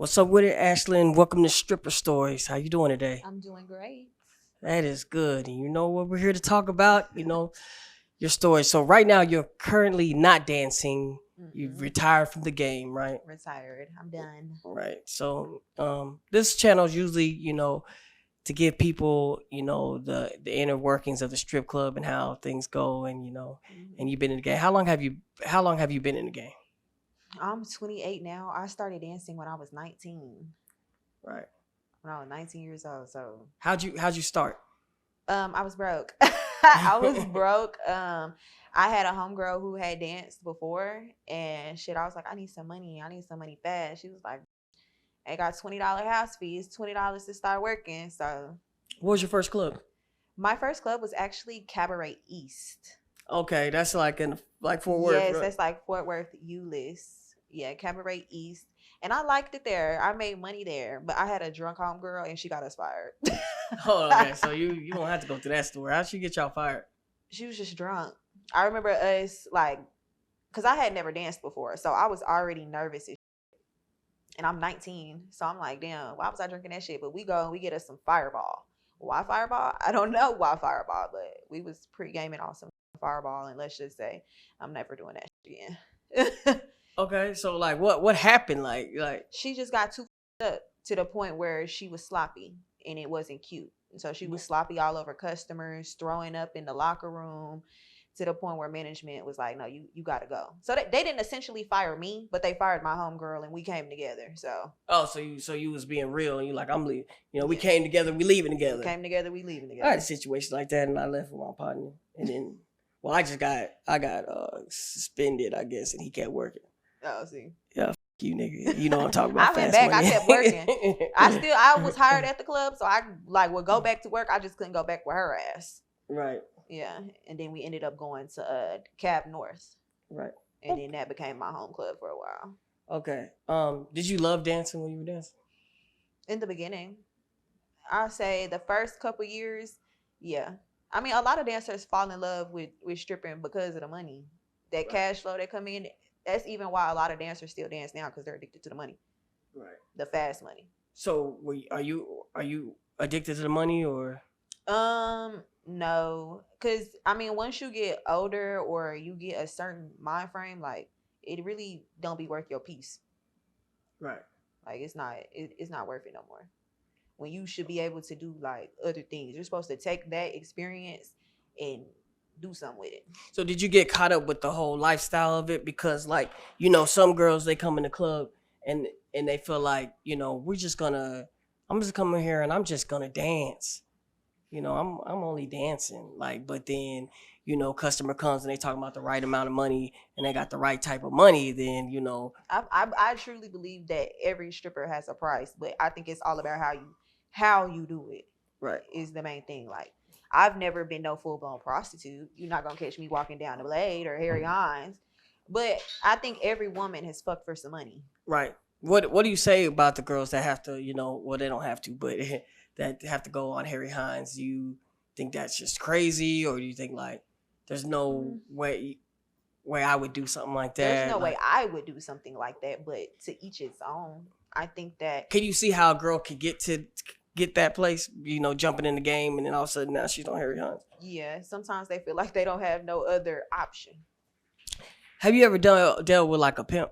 What's up with it, Ashlynn? Welcome to Stripper Stories. How you doing today? I'm doing great. That is good. And you know what we're here to talk about? Your story. So right now you're currently not dancing. You've Mm-mm. retired from the game, right? Retired. I'm done. Right. So this channel is usually, to give people, the inner workings of the strip club and how things go and and hmm you've been in the game. How long have you been in the game? I'm 28 now. I started dancing when I was 19. Right. When I was 19 years old. So, How'd you start? I was broke. I was broke. I had a homegirl who had danced before, and shit. I was like, I need some money. I need some money fast. She was like, I got $20 house fees. $20 to start working. So, What was your first club? my first club was actually Cabaret East. Okay, that's like in Fort Worth, Yes, right? that's like Fort Worth, Euless. Yeah, Cabaret East. And I liked it there. I made money there, but I had a drunk homegirl and she got us fired. Oh, okay. So you don't have to go to that store. How'd she get y'all fired? She was just drunk. I remember us like, cause I had never danced before, so I was already nervous. And I'm 19, so I'm like, damn, why was I drinking that shit? But we go and we get us some Fireball. Why Fireball? I don't know why Fireball, but we was pre-gaming on some Fireball, and let's just say I'm never doing that shit again. Okay, so like what happened? Like She just got too up to the point where she was sloppy and it wasn't cute. And so she was sloppy all over customers, throwing up in the locker room to the point where management was like, no, you got to go. So they didn't essentially fire me, but they fired my homegirl and we came together. So, oh, so you was being real and you like I'm leaving. We yeah, came together, we leaving we together. came together, we leaving I had a together. situation like that and I left with my partner and then well I got suspended I guess and he kept working. Oh, see. Yeah, you nigga. You know what I'm talking I about went fast back, money. I kept working. I was hired at the club, so I like would go back to work. I just couldn't go back with her ass. Right, Yeah. And then we ended up going to Cab North. right. And then that became my home club for a while. Okay. Did you love dancing when you were dancing? In the beginning, I say the first couple years, yeah. I mean, a lot of dancers fall in love with stripping because of the money, that Right, cash flow that come in. That's even why a lot of dancers still dance now because they're addicted to the money, right. the fast money. So are you addicted to the money or No, because I mean, once you get older or you get a certain mind frame, like it really don't be worth your peace. right? Like it's not worth it no more. When you should be able to do like other things. You're supposed to take that experience and do something with it. So did you get caught up with the whole lifestyle of it? Because like, some girls they come in the club and they feel like, I'm just coming here and I'm just gonna dance. I'm only dancing. Like, but then, customer comes and they talking about the right amount of money and they got the right type of money, then I truly believe that every stripper has a price, but I think it's all about how you do it right. is the main thing. Like I've never been no full blown prostitute. You're not gonna catch me walking down the Blade or Harry Hines. But I think every woman has fucked for some money. Right. What do you say about the girls that have to, well they don't have to, but that have to go on Harry Hines? Do you think that's just crazy or do you think like there's no Mm, way I would do something like There's that? no way Like I would do something like that, but to each its own. I think that can you see how a girl could get that place, jumping in the game and then all of a sudden now she's on Harry Hines? yeah, sometimes they feel like they don't have no other option. Have you ever dealt with like a pimp?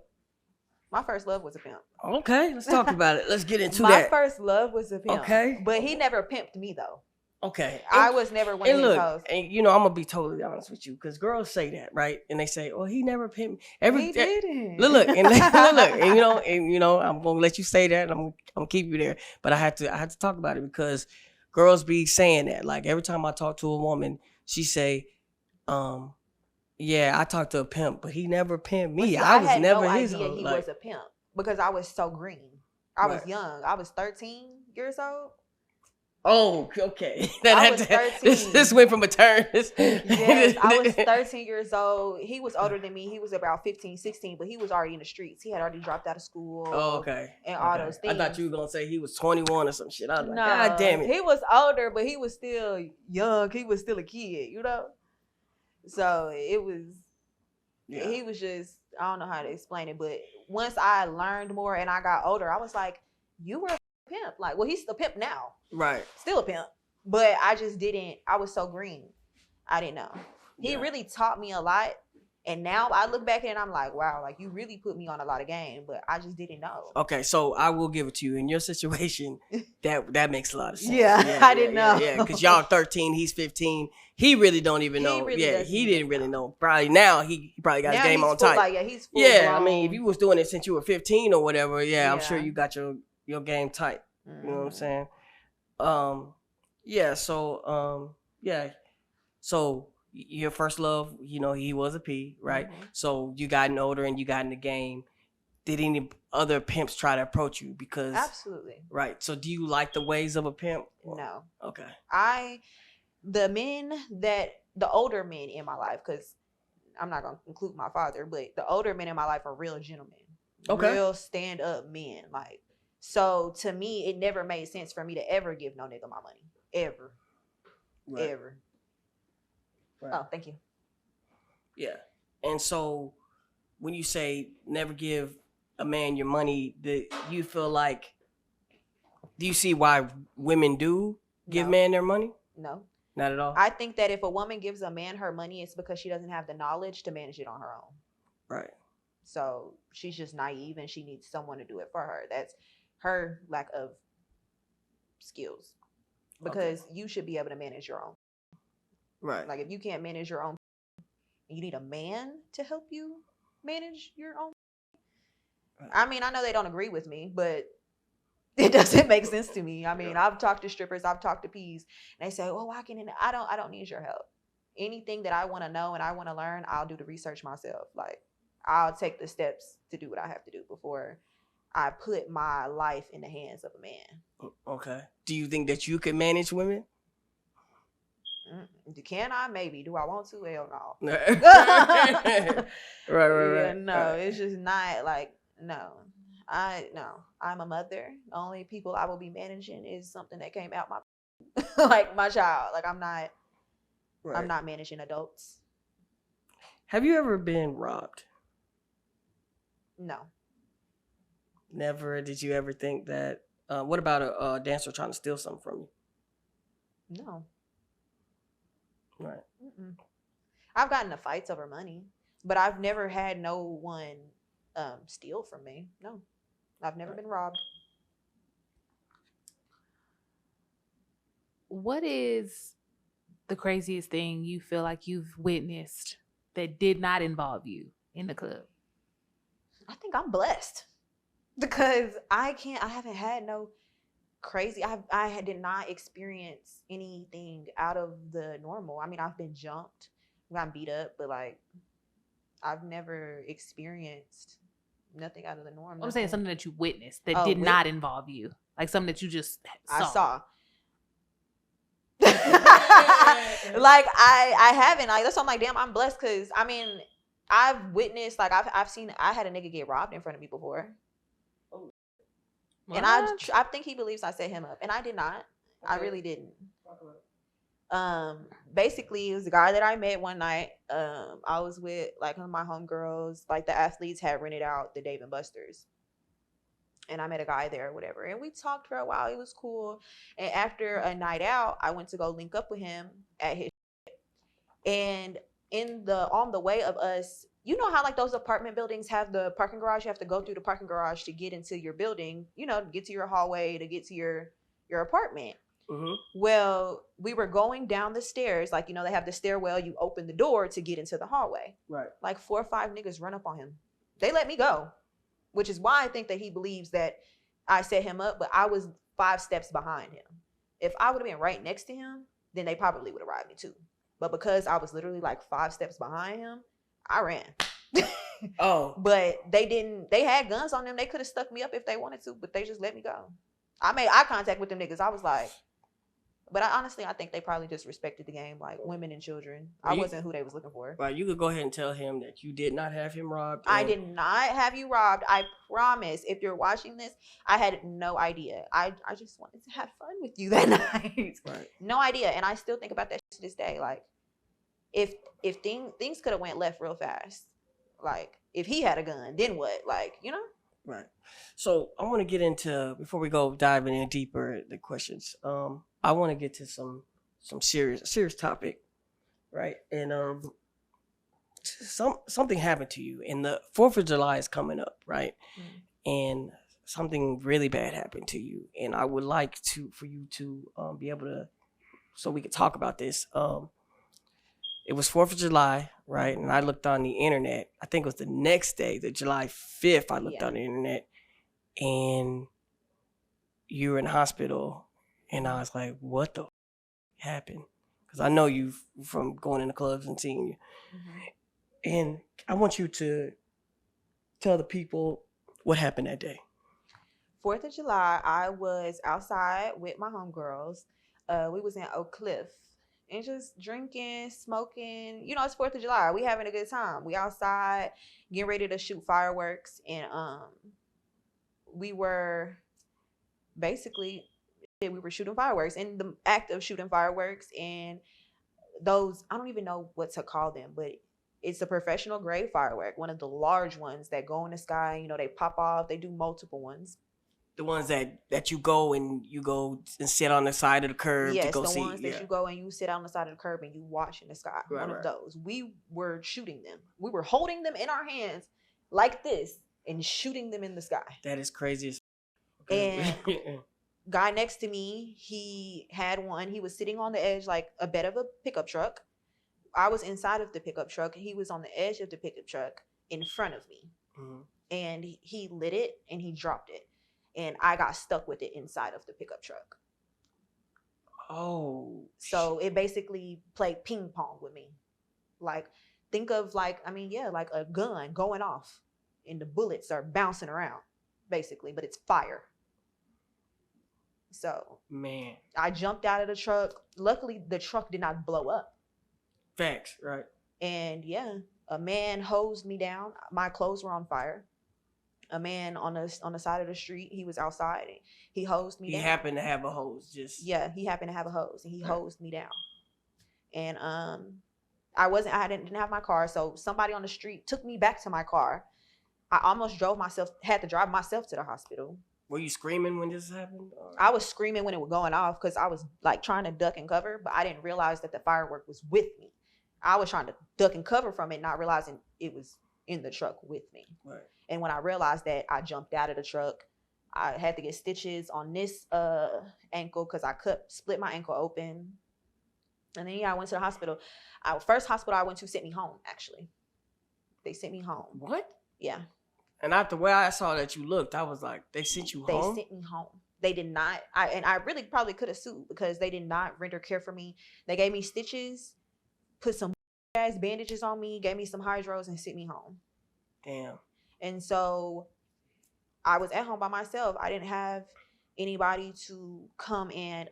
My first love was a pimp. Okay, let's talk about it. Let's get into My that. first love was a pimp. Okay. But he never pimped me though. Okay. I was never one And of his look, hoes. and I'm gonna be totally honest with you, because girls say that, right? And they say, "Oh, he never pimped me." He didn't. Look, and look, and I'm gonna let you say that. And I'm gonna keep you there, but I had to talk about it because girls be saying that. Like every time I talk to a woman, she say, "Yeah, I talked to a pimp, but he never pimped But me. see, I I was had no never his idea hoe." he Like, was a pimp because I was so green. I was right? young. I was 13 years old. Oh, okay. I was This 13. went from a turn. Yes, I was 13 years old. He was older than me. He was about 15, 16, but he was already in the streets. He had already dropped out of Oh, school okay. and all Okay. those I thought things. you were gonna say he was 21 or some shit. I was like, God No, damn it. he was older, but he was still young. He was still a kid, you know? So it was, Yeah. He was just, I don't know how to explain it, but once I learned more and I got older, I was like, you were a pimp. Like, well, he's a pimp now. Right. Still a pimp. But I just didn't, I was so green. I didn't know. He Yeah. really taught me a lot. And now I look back at it and I'm like, wow, like you really put me on a lot of game, but I just didn't know. Okay, so I will give it to you. In your situation, that makes a lot of sense. Yeah, I didn't know. Yeah, because y'all 13, he's 15. He really don't even know. Really he didn't really know. Probably now he probably got now his game on full, tight. Like, he's full yeah, blown. I mean, if you was doing it since you were 15 or whatever, I'm sure Yeah. you got your game tight. Mm-hmm. You know what I'm saying? So your first love, he was a P, right? Mm-hmm. So you gotten older and you got in the game. Did any other pimps try to approach you? Because Absolutely. Right. So do you like the ways of a pimp? No. Okay. The older men in my life, because I'm not gonna include my father, but the older men in my life are real gentlemen. Okay. Real stand up men. Like, so to me, it never made sense for me to ever give no nigga my money. Ever. Right. Ever. Right. Oh, thank you. Yeah. And so when you say never give a man your money, do you see why women do give men their money? No. Not at all? I think that if a woman gives a man her money, it's because she doesn't have the knowledge to manage it on her own. Right. So she's just naive and she needs someone to do it for her. That's her lack of skills. Because you should be able to manage your own. Right. Like, if you can't manage your own, you need a man to help you manage your own. Right. I mean, I know they don't agree with me, but it doesn't make sense to me. I mean, I've talked to strippers, I've talked to P's, and they say, "Oh, I don't need your help. Anything that I want to know and I want to learn, I'll do the research myself. Like, I'll take the steps to do what I have to do before I put my life in the hands of a man." Okay. Do you think that you can manage women? Can I? Maybe. Do I want to? Hell no. Right. Yeah, no, it's just not like, no. I'm a mother. The only people I will be managing is something that came out my like my child. Like, I'm not managing adults. Have you ever been robbed? No. Never. Did you ever think that what about a dancer trying to steal something from you? No. Right. Mm-mm. I've gotten into fights over money, but I've never had no one steal from me. No. I've never been robbed. What is the craziest thing you feel like you've witnessed that did not involve you in the club? I think I'm blessed because I haven't had no crazy. I did not experience anything out of the normal. I mean, I've been jumped, gotten beat up, but like, I've never experienced nothing out of the norm. I'm saying something that you witnessed that did not involve you, like something that you just saw. I saw. Like, I haven't. Like, that's why I'm like, damn, I'm blessed because I mean, I've witnessed, like, I've seen. I had a nigga get robbed in front of me before. What? And I think he believes I set him up, and I did not. Okay. I really didn't. Basically, it was a guy that I met one night. I was with like one of my homegirls. Like, the athletes had rented out the Dave and Buster's, and I met a guy there or whatever. And we talked for a while. It was cool. And after a night out, I went to go link up with him at his. And on the way of us, you know how like those apartment buildings have the parking garage? You have to go through the parking garage to get into your building, to get to your hallway, to get to your apartment. Mm-hmm. Well, we were going down the stairs, like, they have the stairwell, you open the door to get into the hallway. Right. Like 4 or 5 niggas run up on him. They let me go, which is why I think that he believes that I set him up, but I was 5 steps behind him. If I would have been right next to him, then they probably would have robbed me too. But because I was literally like 5 steps behind him, I ran. Oh. But they had guns on them. They could have stuck me up if they wanted to, but they just let me go. I made eye contact with them niggas. I was like, but I think they probably just respected the game, like women and children. I wasn't who they was looking for. Right, you could go ahead and tell him that you did not have him robbed. I did not have you robbed. I promise. If you're watching this, I had no idea. I just wanted to have fun with you that night. Right. No idea. And I still think about that to this day. Like, if things could have went left real fast, Like, if he had a gun, then what? Like, Right. So I want to get into, before we go diving in deeper the questions. I want to get to some serious topic, right? And something happened to you, and the 4th of July is coming up, right? Mm. And something really bad happened to you, and I would like for you to be able to, so we could talk about this. It was 4th of July, right? And I looked on the internet. I think it was the next day, the July 5th. I looked on the internet, and you were in the hospital, and I was like, "What the happened?" Because I know you from going in the clubs and seeing you, and I want you to tell the people what happened that day. 4th of July, I was outside with my homegirls. We was in Oak Cliff and just drinking, smoking. It's 4th of July. We having a good time. We outside getting ready to shoot fireworks, and we were basically we were shooting fireworks, in the act of shooting fireworks, and those, I don't even know what to call them, but it's a professional grade firework, one of the large ones that go in the sky. They pop off. They do multiple ones. The ones that you go and sit on the side of the curb to Yes, go the see. ones that you go and you sit on the side of the curb and you watch in the sky. Right, One right. of those. We were shooting them. We were holding them in our hands like this and shooting them in the sky. That is crazy as And guy next to me, he had one. He was sitting on the edge like a bed of a pickup truck. I was inside of the pickup truck. He was on the edge of the pickup truck in front of me. Mhm. And he lit it and he dropped it. And I got stuck with it inside of the pickup truck. Oh. So it basically played ping pong with me. Like, think of like a gun going off and the bullets are bouncing around, basically, but it's fire. So, Man. I jumped out of the truck. Luckily, the truck did not blow up. Facts, right? And a man hosed me down. My clothes were on fire. A man on the side of the street, he was outside and he hosed me down. He happened to have a hose, just he happened to have a hose and he hosed me down. And I didn't have my car, so somebody on the street took me back to my car. I almost had to drive myself to the hospital. Were you screaming when this happened? Or? I was screaming when it was going off because I was like trying to duck and cover, but I didn't realize that the firework was with me. I was trying to duck and cover from it, not realizing it was in the truck with me. Right. And when I realized that, I jumped out of the truck. I had to get stitches on this ankle because I split my ankle open. And then I went to the hospital. First hospital I went to sent me home, actually. They sent me home. What? Yeah. And after the way I saw that you looked, I was like, they sent you home? They sent me home. They did not. I really probably could have sued because they did not render care for me. They gave me stitches, put some ass bandages on me, gave me some hydros, and sent me home. Damn. And so I was at home by myself. I didn't have anybody to come and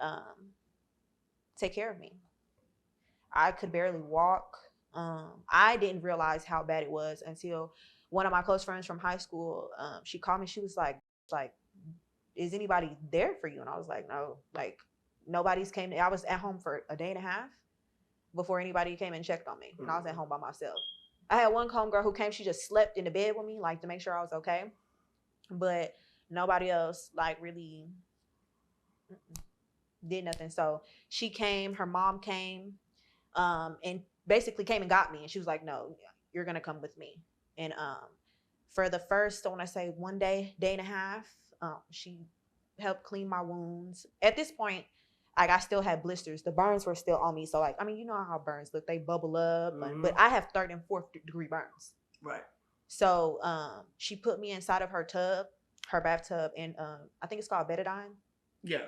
take care of me. I could barely walk. I didn't realize how bad it was until one of my close friends from high school, she called me. She was like, is anybody there for you? And I was like, no, like nobody's came. I was at home for a day and a half before anybody came and checked on me. And I was at home by myself. I had one homegirl who came. She just slept in the bed with me, like to make sure I was okay. But nobody else, like, really did nothing. So she came. Her mom came, and basically came and got me. And she was like, "No, you're gonna come with me." And for the first, I want to say 1 day, day and a half, she helped clean my wounds. At this point, like, I still had blisters. The burns were still on me. So, like, I mean, you know how burns look. They bubble up. Mm-hmm. But I have 3rd and 4th degree burns. Right. So she put me inside of her bathtub, and I think it's called betadine. Yeah.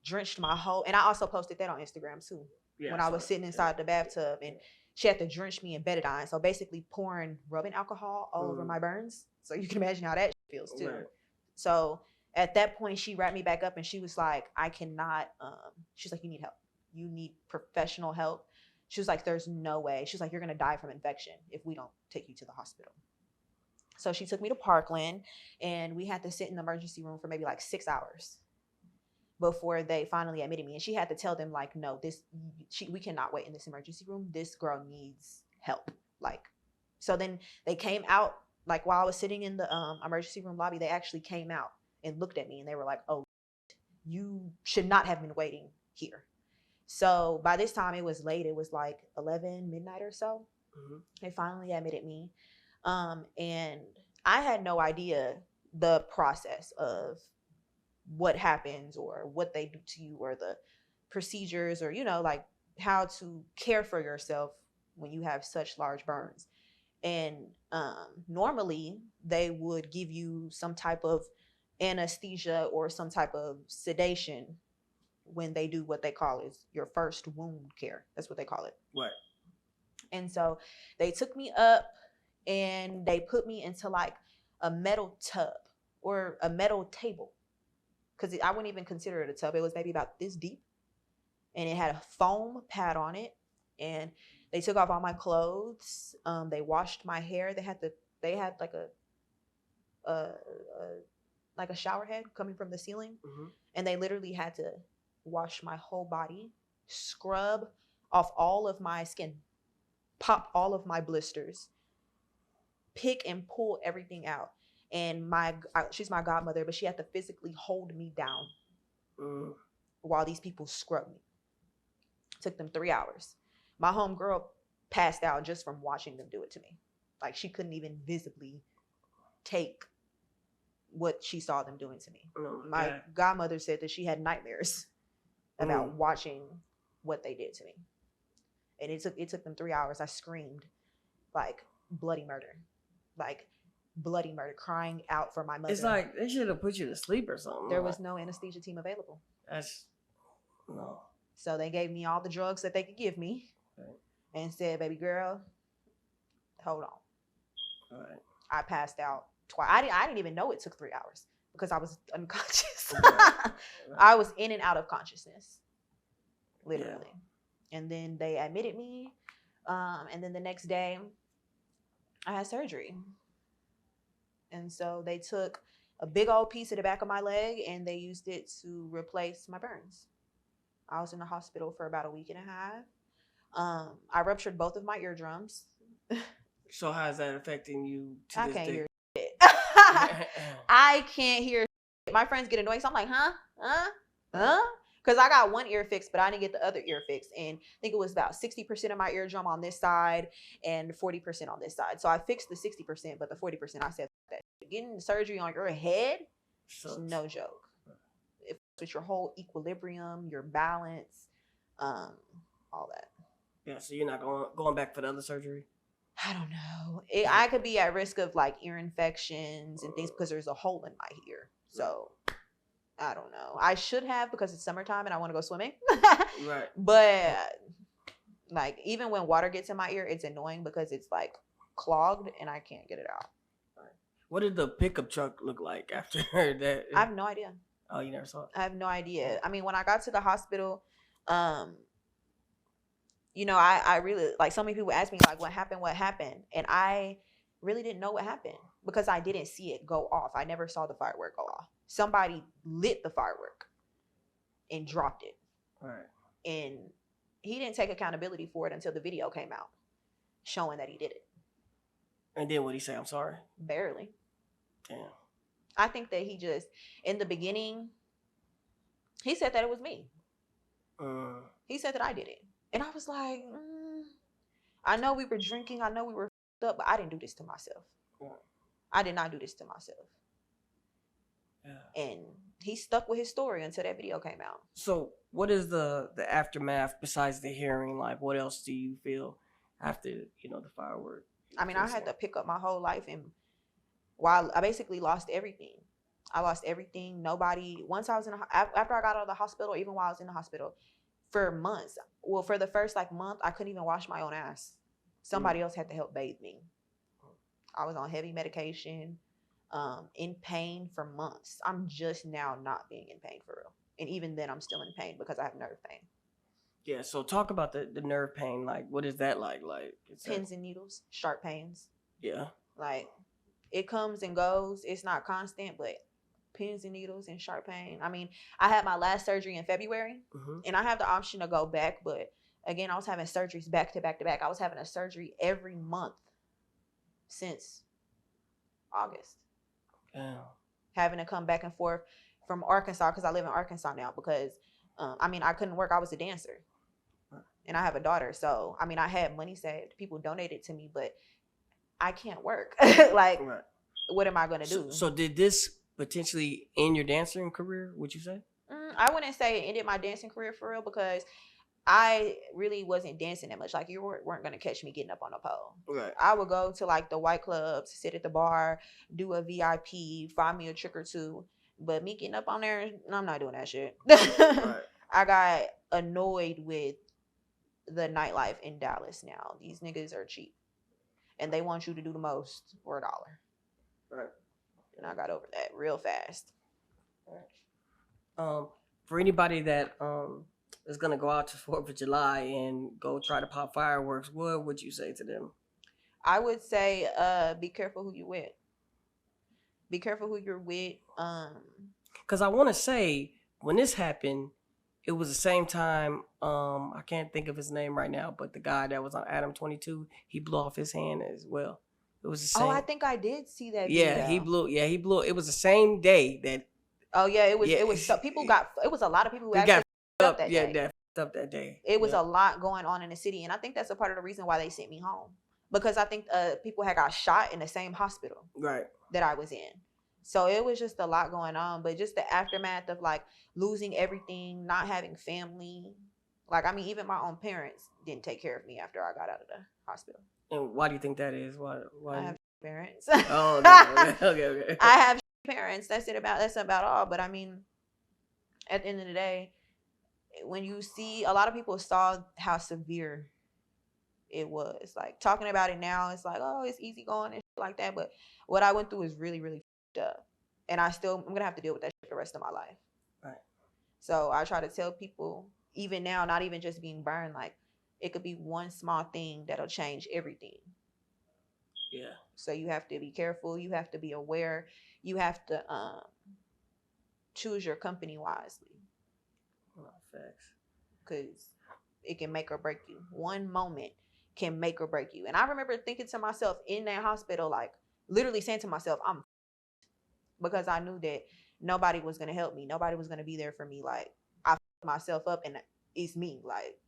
Drenched my whole, and I also posted that on Instagram too. Yeah, when I was sitting inside the bathtub, and she had to drench me in betadine. So basically pouring rubbing alcohol all over my burns. So you can imagine how that feels too. Right. So at that point, she wrapped me back up and she was like, I cannot, she's like, you need help. You need professional help. She was like, there's no way. She's like, you're going to die from infection if we don't take you to the hospital. So she took me to Parkland, and we had to sit in the emergency room for maybe like 6 hours before they finally admitted me. And she had to tell them, like, no, we cannot wait in this emergency room. This girl needs help. Like, So then they came out, like while I was sitting in the emergency room lobby, they actually came out and looked at me and they were like, oh, you should not have been waiting here. So by this time it was late. It was like 11 midnight or so. Mm-hmm. They finally admitted me. And I had no idea the process of what happens or what they do to you or the procedures or, you know, like how to care for yourself when you have such large burns. And normally they would give you some type of anesthesia or some type of sedation when they do what they call is your first wound care. That's what they call it. Right. And so they took me up and they put me into like a metal tub or a metal table. Because I wouldn't even consider it a tub. It was maybe about this deep. And it had a foam pad on it. And they took off all my clothes. They washed my hair. They had like a shower head coming from the ceiling. Mm-hmm. And they literally had to wash my whole body, scrub off all of my skin, pop all of my blisters, pick and pull everything out. And she's my godmother, but she had to physically hold me down while these people scrubbed me. Took them 3 hours. My homegirl passed out just from watching them do it to me. Like she couldn't even visibly take what she saw them doing to me. My godmother said that she had nightmares about watching what they did to me. And it took them 3 hours. I screamed like bloody murder, crying out for my mother. It's like they should have put you to sleep or something. There was no anesthesia team available. No. So they gave me all the drugs that they could give me, and said, "Baby girl, hold on." All right. I passed out twice. I didn't even know it took 3 hours because I was unconscious. Right. I was in and out of consciousness, literally. Yeah. And then they admitted me, and then the next day, I had surgery. And so they took a big old piece of the back of my leg and they used it to replace my burns. I was in the hospital for about a week and a half. I ruptured both of my eardrums. So how is that affecting you to I this can't day? hear shit. I can't hear shit. My friends get annoyed. So I'm like, huh? Because I got one ear fixed, but I didn't get the other ear fixed. And I think it was about 60% of my eardrum on this side and 40% on this side. So I fixed the 60%, but the 40%, I said that. Getting surgery on your head is no joke. It's your whole equilibrium, your balance, all that. Yeah, so you're not going back for the other surgery? I don't know. I could be at risk of like ear infections and things because there's a hole in my ear. So I don't know. I should have because it's summertime and I want to go swimming. Right. But like even when water gets in my ear, it's annoying because it's like clogged and I can't get it out. Right. What did the pickup truck look like after that? I have no idea. Oh, you never saw it? I have no idea. I mean, when I got to the hospital, you know, I really, like, so many people ask me, like, what happened? And I really didn't know what happened because I didn't see it go off. I never saw the firework go off. Somebody lit the firework and dropped it. All right. And he didn't take accountability for it until the video came out showing that he did it. And then what he say? I'm sorry? Barely. Damn. I think that he just, in the beginning, he said that it was me. He said that I did it. And I was like, I know we were drinking. I know we were f***ed up, but I didn't do this to myself. Yeah. I did not do this to myself. Yeah. And he stuck with his story until that video came out. So what is the aftermath besides the hearing? Like, what else do you feel after, you know, the firework? I mean, I had to pick up my whole life. And while I basically lost everything. I lost everything. Nobody, once I was after I got out of the hospital, even while I was in the hospital, for months, well, for the first like month, I couldn't even wash my own ass. Somebody else had to help bathe me. I was on heavy medication, in pain for months. I'm just now not being in pain for real. And even then I'm still in pain because I have nerve pain. Yeah, so talk about the nerve pain. Like, what is that like? Like Pins and needles, sharp pains. Yeah. Like, it comes and goes. It's not constant, but pins and needles and sharp pain. I mean, I had my last surgery in February, and I have the option to go back, but again, I was having surgeries back to back to back. I was having a surgery every month since August. Damn. Having to come back and forth from Arkansas, because I live in Arkansas now, because I couldn't work. I was a dancer. And I have a daughter. So, I mean, I had money saved. People donated to me, but I can't work. Like, Right. what am I going to do? So did this potentially end your dancing career, would you say? I wouldn't say it ended my dancing career for real, because I really wasn't dancing that much. Like, you weren't going to catch me getting up on a pole. Right. I would go to like the white clubs, sit at the bar, do a VIP, find me a trick or two. But me getting up on there, I'm not doing that shit. Right. I got annoyed with the nightlife in Dallas now. These niggas are cheap. And they want you to do the most for $1. Right. And I got over that real fast. For anybody that is gonna go out to 4th of July and go try to pop fireworks, what would you say to them? I would say be careful who you with. Be careful who you're with. Because I want to say when this happened, it was the same time. I can't think of his name right now, but the guy that was on Adam 22, he blew off his hand as well. It was the same. Oh, I think I did see that. Yeah, video. he blew. Yeah, he blew. It was the same day that. Oh yeah, it was. Yeah. It was. So people got. It was a lot of people who They actually got up that yeah, day. that f***ed up that day. It was yeah. a lot going on in the city, and I think that's a part of the reason why they sent me home, because I think people had got shot in the same hospital Right. that I was in. So it was just a lot going on, but just the aftermath of like losing everything, not having family. Like, I mean, even my own parents didn't take care of me after I got out of the hospital. And why do you think that is? Why? I have parents. Oh, okay. I have parents. That's about all. But I mean, at the end of the day, when you see, a lot of people saw how severe it was. Like, talking about it now, it's like, oh, it's easy going and shit like that. But what I went through is really, really up. And I'm gonna have to deal with that shit for the rest of my life. Right. So I try to tell people, even now, not even just being burned, like, it could be one small thing that'll change everything. Yeah. So you have to be careful. You have to be aware. You have to choose your company wisely. Facts. Because it can make or break you. One moment can make or break you. And I remember thinking to myself in that hospital, like, literally saying to myself, I'm because I knew that nobody was going to help me. Nobody was going to be there for me. Like, I fucked myself up, and it's me. Like,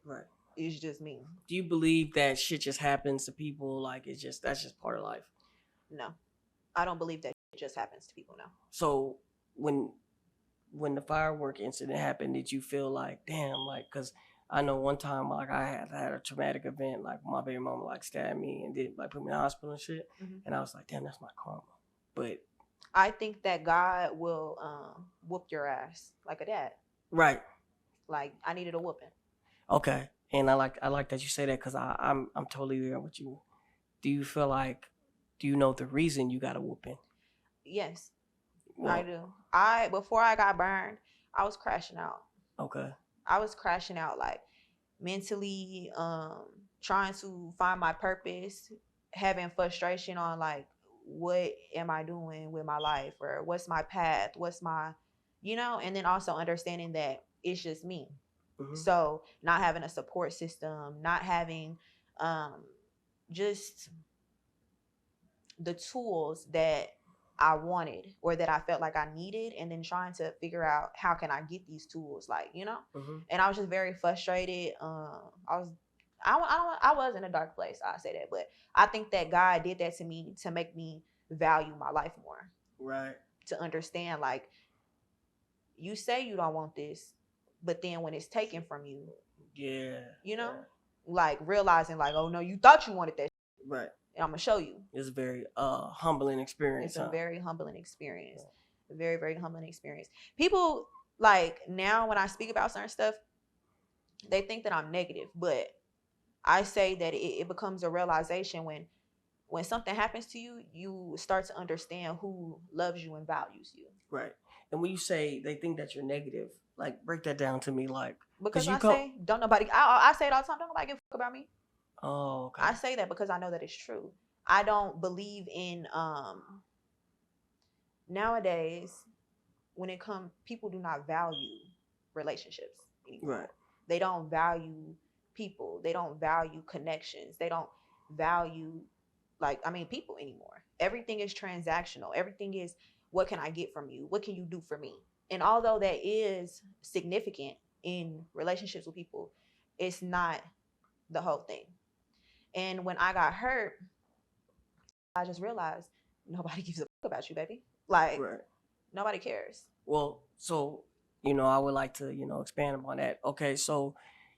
right. It's just me. Do you believe that shit just happens to people? Like, that's just part of life? No, I don't believe that it just happens to people. No. So when the firework incident happened, did you feel like, damn, like, because I know one time, like, I had a traumatic event, like, my baby mama, like, stabbed me and did, like, put me in the hospital and shit. Mm-hmm. And I was like, damn, that's my karma. But I think that God will whoop your ass like a dad. Right. Like, I needed a whooping. Okay. And I like that you say that, because I'm totally there with you. Do you feel like, do you know the reason you got a whooping? Yes, well, I do. Before I got burned, I was crashing out. Okay. I was crashing out, like, mentally, trying to find my purpose, having frustration on, like, what am I doing with my life, or what's my path, what's my, and then also understanding that it's just me. Mm-hmm. So not having a support system, not having just the tools that I wanted or that I felt like I needed, and then trying to figure out how can I get these tools, like, Mm-hmm. And I was just very frustrated. I was in a dark place, I say that, but I think that God did that to me to make me value my life more. Right. To understand, like, you say you don't want this, but then when it's taken from you, yeah, like, realizing, like, oh no, you thought you wanted that, right? And I'm gonna show you. It's a very humbling experience. It's a very humbling experience. A very, very humbling experience. People, like, now when I speak about certain stuff, they think that I'm negative, but I say that it becomes a realization when something happens to you, you start to understand who loves you and values you. Right. And when you say they think that you're negative, like, break that down to me, like, because I say don't nobody. I say it all the time. Don't nobody give a fuck about me. Oh, okay. I say that because I know that it's true. I don't believe in nowadays when it comes, people do not value relationships anymore. Right. They don't value people. They don't value connections. They don't value people anymore. Everything is transactional. Everything is, what can I get from you? What can you do for me? And although that is significant in relationships with people, it's not the whole thing. And when I got hurt, I just realized nobody gives a fuck about you, baby. Like, Right. nobody cares. Well, so, I would like to, expand upon that. Okay, so,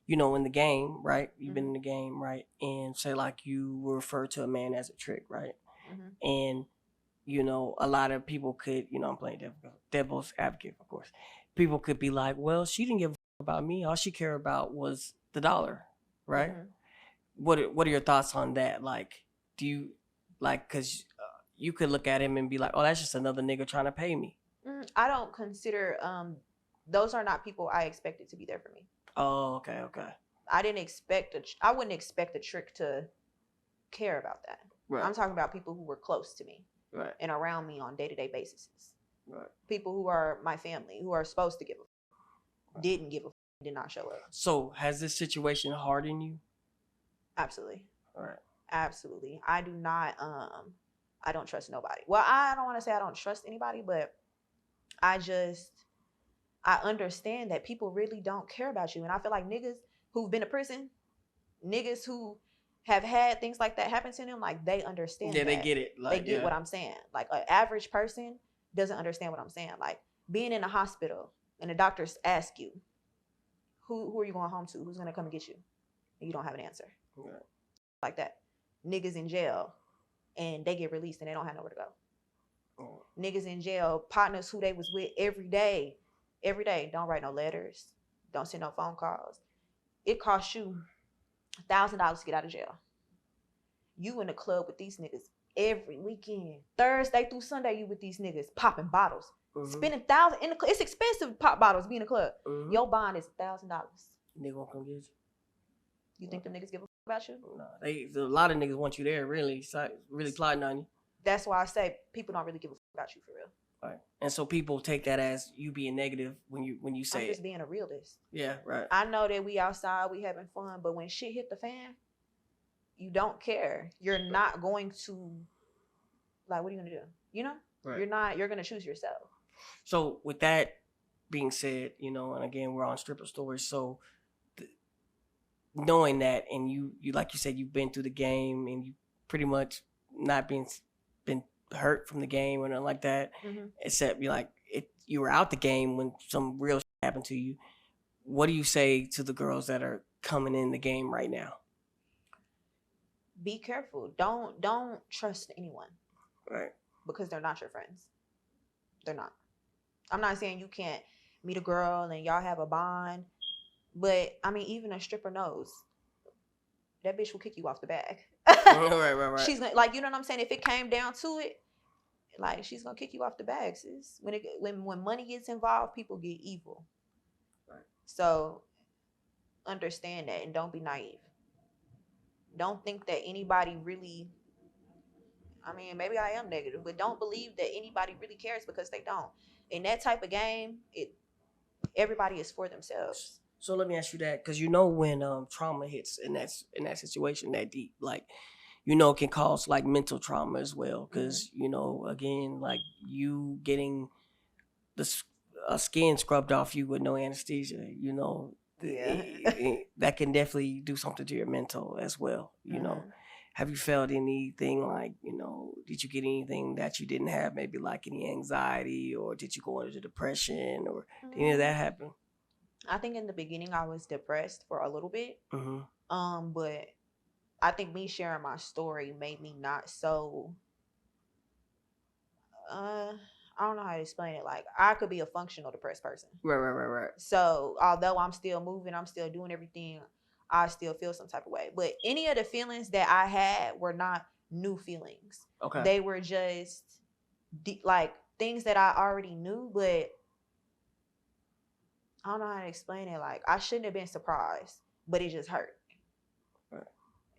in the game, right? You've been in the game, right? And say like you refer to a man as a trick, right? And, a lot of people could, I'm playing devil's advocate, of course. People could be like, well, she didn't give a fuck about me. All she cared about was the dollar, right? What are your thoughts on that? Like, do you, like, because you could look at him and be like, oh, that's just another nigga trying to pay me. I don't consider those are not people I expected to be there for me. Oh, okay. I wouldn't expect a trick to care about that. Right. I'm talking about people who were close to me, right, and around me on day-to-day basis. right. People who are my family, who are supposed to give a fuck, didn't give a fuck, did not show up. So has this situation hardened you? Absolutely. All right. Absolutely. I do not I don't trust nobody. Well, I don't want to say I don't trust anybody, but I understand that people really don't care about you. And I feel like niggas who've been to prison, niggas who have had things like that happen to them, like, they understand. Yeah, that. they get it. Like, they get what I'm saying. Like, an average person doesn't understand what I'm saying. Like, being in a hospital and the doctors ask you, who are you going home to? Who's going to come and get you? And you don't have an answer. Right. Like that. Niggas in jail and they get released and they don't have nowhere to go. Oh. Niggas in jail, partners who they was with every day, don't write no letters, don't send no phone calls. It costs you $1,000 to get out of jail. You in the club with these niggas every weekend, Thursday through Sunday. You with these niggas popping bottles, spending $1,000 in the club. It's expensive to pop bottles, be in the club. Your bond is $1,000. Nigga won't come get you. You think them niggas give a fuck about you? No, a lot of niggas want you there, really plotting on you. That's why I say people don't really give a fuck about you for real. Right. And so people take that as you being negative when you say I'm just it. being a realist. Yeah, right. I know that we outside, we having fun, but when shit hit the fan, you don't care. You're not going to, like, what are you gonna do? You know? Right. You're gonna choose yourself. So with that being said, and again, we're on Stripper Stories, so knowing that, and you like you said, you've been through the game and you pretty much not been hurt from the game or nothing like that, except you were out the game when some real shit happened to you. What do you say to the girls that are coming in the game right now? Be careful. Don't trust anyone. Right. Because they're not your friends. They're not. I'm not saying you can't meet a girl and y'all have a bond, but I mean, even a stripper knows that bitch will kick you off the bag. Right. She's gonna, like, you know what I'm saying? If it came down to it, like, she's gonna kick you off the bag, sis. When money gets involved, people get evil. Right. So understand that and don't be naive. Don't think that anybody really, I mean, maybe I am negative, but don't believe that anybody really cares, because they don't. In that type of game, everybody is for themselves. So let me ask you that, because when trauma hits in that situation that deep, like, it can cause like mental trauma as well, because again, like, you getting a skin scrubbed off you with no anesthesia, that can definitely do something to your mental as well. Have you felt anything like, did you get anything that you didn't have, maybe like any anxiety, or did you go into depression, or did any of that happen? I think in the beginning I was depressed for a little bit. But I think me sharing my story made me not so, I don't know how to explain it. Like, I could be a functional depressed person. Right. So although I'm still moving, I'm still doing everything, I still feel some type of way. But any of the feelings that I had were not new feelings. Okay. They were just like things that I already knew, but I don't know how to explain it. Like, I shouldn't have been surprised, but it just hurt. Right.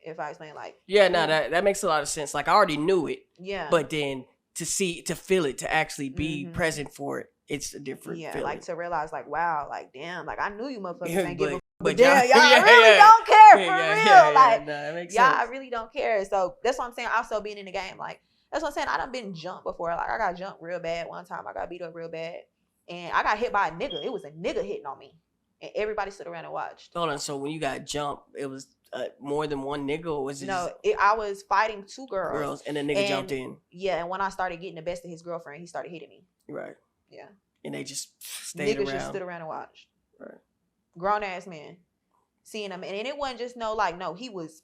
If I explain, like, yeah, no, that makes a lot of sense. Like, I already knew it. Yeah. But then to feel it, to actually be present for it, it's a different feeling. Like, to realize, like, wow, like, damn, like, I knew you motherfuckers ain't give a fuck But damn, y'all really don't care for real. Like, that makes y'all sense. really don't care. So that's what I'm saying. Also being in the game, like, that's what I'm saying. I done been jumped before. Like, I got jumped real bad one time. I got beat up real bad. And I got hit by a nigga. It was a nigga hitting on me. And everybody stood around and watched. Hold on. So when you got jumped, it was more than one nigga, or was it No, I was fighting two girls. and the nigga jumped in? Yeah, and when I started getting the best of his girlfriend, he started hitting me. Right. Yeah. And they just stayed Niggas around. just stood around and watched. Right. Grown ass man. Seeing him. And it wasn't just no, he was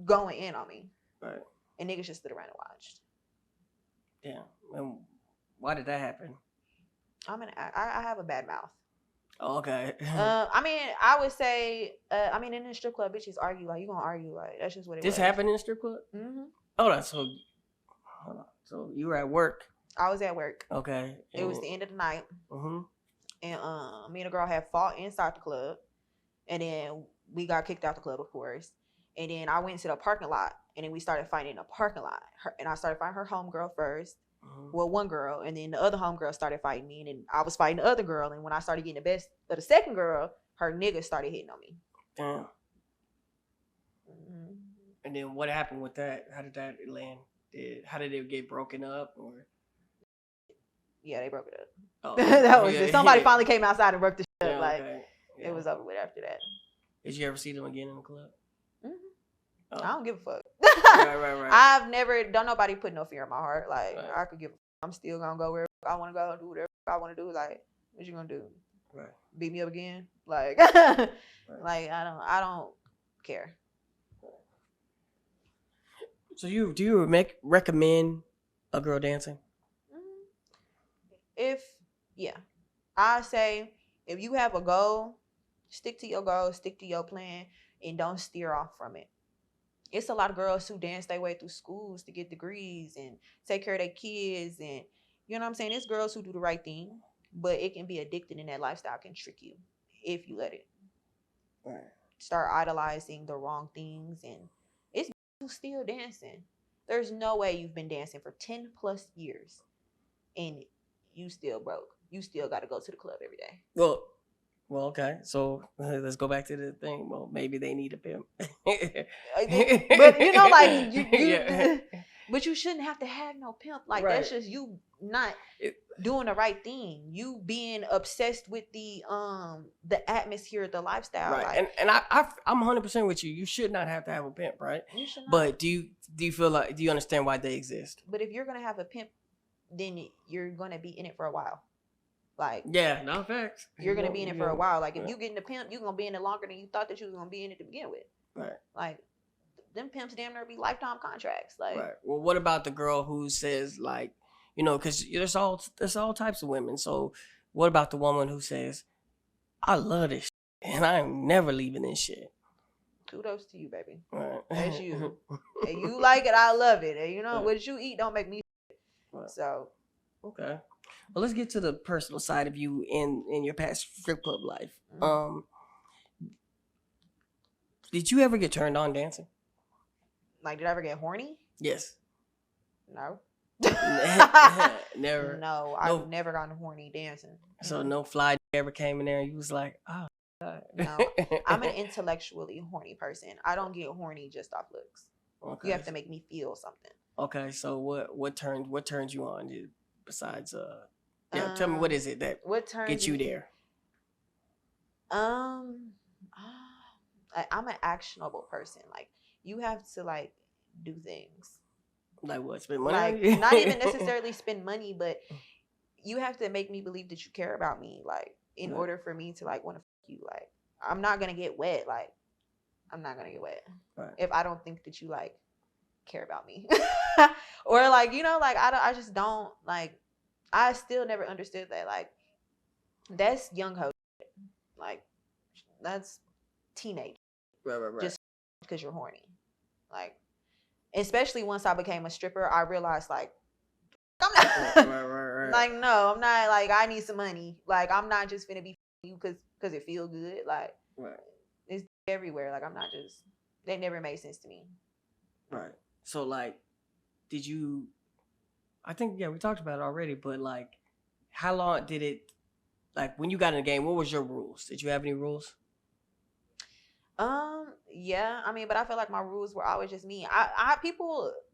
going in on me. Right. And niggas just stood around and watched. Yeah. And why did that happen? I have a bad mouth. Oh, okay. I mean, I would say, in the strip club, bitches argue. Like, you gonna argue. Like, that's just what it This was. happened in the strip club? Mm-hmm. Hold on. So you were at work. I was at work. Okay. It was the end of the night. Mm-hmm. And me and a girl had fought inside the club. And then we got kicked out the club, of course. And then I went to the parking lot. And then we started fighting in the parking lot. And I started fighting her homegirl first. Mm-hmm. Well, one girl. And then the other homegirl started fighting me. And then I was fighting the other girl. And when I started getting the best of the second girl, her nigga started hitting on me. Damn. Mm-hmm. And then what happened with that? How did that land? How did it get broken up? Or yeah, they broke it up. oh, That was yeah, it. Somebody yeah. finally came outside and broke the shit Yeah, up. Like, okay. Yeah. it was over with after that. Did you ever see them again in the club? Mm-hmm. Oh. I don't give a fuck. Right. I've never, don't nobody put no fear in my heart. Like, Right. I could give a fuck. I'm still gonna go where I want to go and do whatever I want to do. Like, what you gonna do? Right. Beat me up again? Like, Right. like I don't care. So do you recommend a girl dancing? I say if you have a goal, stick to your goal, stick to your plan, and don't steer off from it. It's a lot of girls who dance their way through schools to get degrees and take care of their kids, and you know what I'm saying? It's girls who do the right thing, but it can be addicted, and that lifestyle can trick you if you let it. Right. Start idolizing the wrong things, and it's who's still dancing. There's no way you've been dancing for 10 plus years and you still broke. You still got to go to the club every day. Well, okay. So let's go back to the thing. Well, maybe they need a pimp. But you know, like you Yeah. but you shouldn't have to have no pimp. Like Right. that's just you not doing the right thing. You being obsessed with the atmosphere, the lifestyle. Right. Like, And I'm 100% with you. You should not have to have a pimp, right? you should not. But do you feel like, do you understand why they exist? But if you're gonna have a pimp, then you're gonna be in it for a while. Like, Yeah, no facts. you're gonna be in it for a while. Like, if Right. you get in the pimp, you're gonna be in it longer than you thought that you was gonna be in it to begin with. Right. Like, them pimps damn near be lifetime contracts. Like, Right. Well, what about the girl who says, like, you know, because there's all types of women. So what about the woman who says, I love this shit, and I'm never leaving this shit? kudos to you, baby. Right. That's you. And you like it, I love it. And you know, Right. what you eat don't make me. Right. So, Okay. Well, let's get to the personal side of you in your past strip club life. Mhm. Did you ever get turned on dancing? like, did I ever get horny? Yes. No. Never. No, I've never gotten horny dancing. So no fly ever came in there and you was like, oh God. No. I'm an intellectually horny person. I don't get horny just off looks. Okay. You have to make me feel something. Okay, so what turns you on besides tell me, what is it that What turns gets you me- there? I'm an actionable person. Like, you have to like do things. Like what? Spend money? Like, on you? not even necessarily spend money, but you have to make me believe that you care about me. Like, in Right. order for me to like want to fuck you. Like, I'm not gonna get wet. Like, I'm not gonna get wet Right. if I don't think that you like care about me. Or like, you know, like I just don't like. I still never understood that. Like, that's young hoe shit. Like, that's teenage Right. just because you're horny. Like, especially once I became a stripper, I realized like I'm not right. like, no, I'm not. Like, I need some money. Like, I'm not just finna be you because it feel good. Like, Right. it's everywhere. Like, I'm not just. They never made sense to me. Right. So like, did you? I think we talked about it already, but like, how long did it? Like, when you got in the game, what was your rules? Did you have any rules? Yeah, I mean, but I feel like my rules were always just me.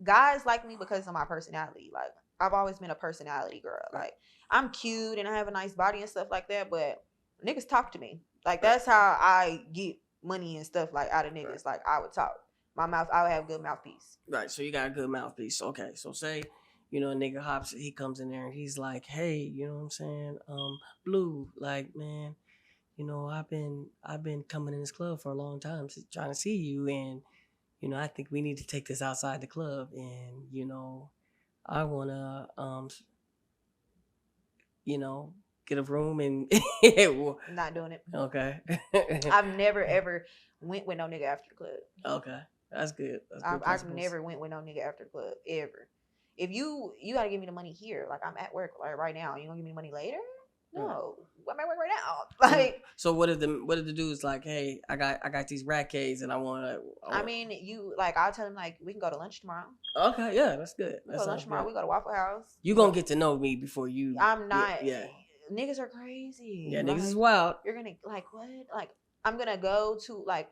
Guys like me because of my personality. Like, I've always been a personality girl. Like, I'm cute and I have a nice body and stuff like that, but niggas talk to me. Like, that's how I get money and stuff, like, out of niggas. Like, I would talk. I would have good mouthpiece. Right, so you got a good mouthpiece. Okay, so say, a nigga hops, he comes in there and he's like, hey, you know what I'm saying? Blue, like, man, I've been coming in this club for a long time, trying to see you, and I think we need to take this outside the club, and I wanna get a room and Not doing it. okay. I've never ever went with no nigga after the club. Okay, that's good. That's good I've principles. never went with no nigga after the club ever. If you gotta give me the money here, like I'm at work like right now, you gonna give me the money later? No, I'm at work right now. Like, so what if the dude's like, hey, I got these rackets and I want. I mean, I'll tell him like we can go to lunch tomorrow. Okay, yeah, that's good. We go to lunch tomorrow. We go to Waffle House. You gonna get to know me before you. I'm not. Yeah. Niggas are crazy. Yeah, niggas is wild. You're gonna like what? Like I'm gonna go to like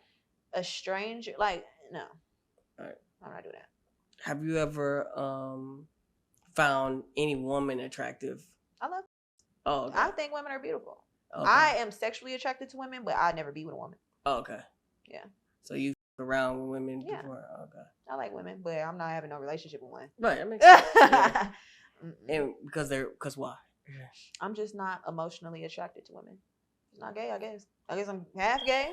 a stranger. Like no. All right. I'm not doing that. Have you ever found any woman attractive? I love. Oh, okay. I think women are beautiful. Okay. I am sexually attracted to women, but I'd never be with a woman. Oh, okay. Yeah. So you around with women Yeah. before? Okay. I like women, but I'm not having no relationship with one. Right. That makes sense. Yeah. And because why? I'm just not emotionally attracted to women. I'm not gay, I guess. I guess I'm half gay.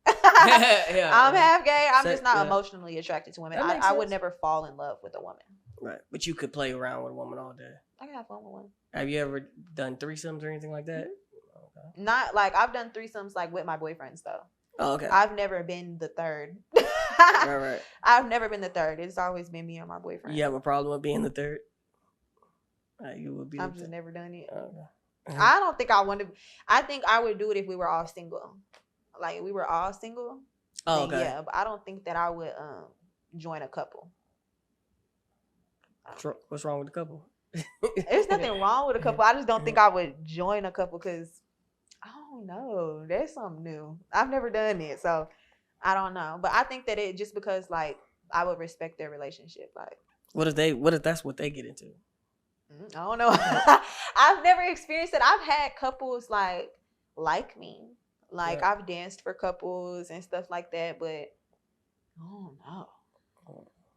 Yeah, I'm half gay. I'm just not yeah. emotionally attracted to women. That I would sense. never fall in love with a woman. Right. But you could play around with a woman all day. I can have fun with one. Have you ever done threesomes or anything like that? Mm-hmm. Okay. Not like I've done threesomes like with my boyfriends though. Oh, okay. I've never been the third. right. I've never been the third. It's always been me and my boyfriend. You have a problem with being the third? You would be. I've just never done it. Okay. I don't think I want to. I think I would do it if we were all single. Like if we were all single. Oh, okay. Yeah, but I don't think that I would join a couple. What's wrong with the couple? There's nothing wrong with a couple. I just don't think I would join a couple because I don't know. There's something new. I've never done it, so I don't know. But I think that it just because like I would respect their relationship. Like, what if that's what they get into? I don't know. I've never experienced it. I've had couples like me. Like I've danced for couples and stuff like that, but I don't know.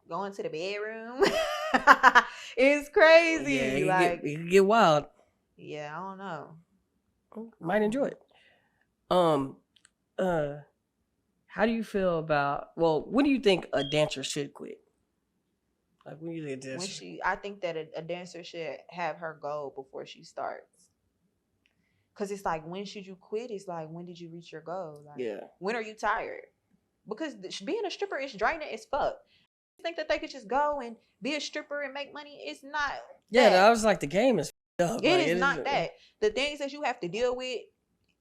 Going to the bedroom is crazy. Yeah, like it can get wild. Yeah, I don't know. Might enjoy it. How do you feel about? Well, when do you think a dancer should quit? Like when you think a dancer? I think that a dancer should have her goal before she starts. Cause it's like, when should you quit? It's like, when did you reach your goal? Like, Yeah. When are you tired? Because being a stripper is draining as fuck. Think that they could just go and be a stripper and make money? It's not. Yeah, that was like the game is up. It is not that. The things that you have to deal with.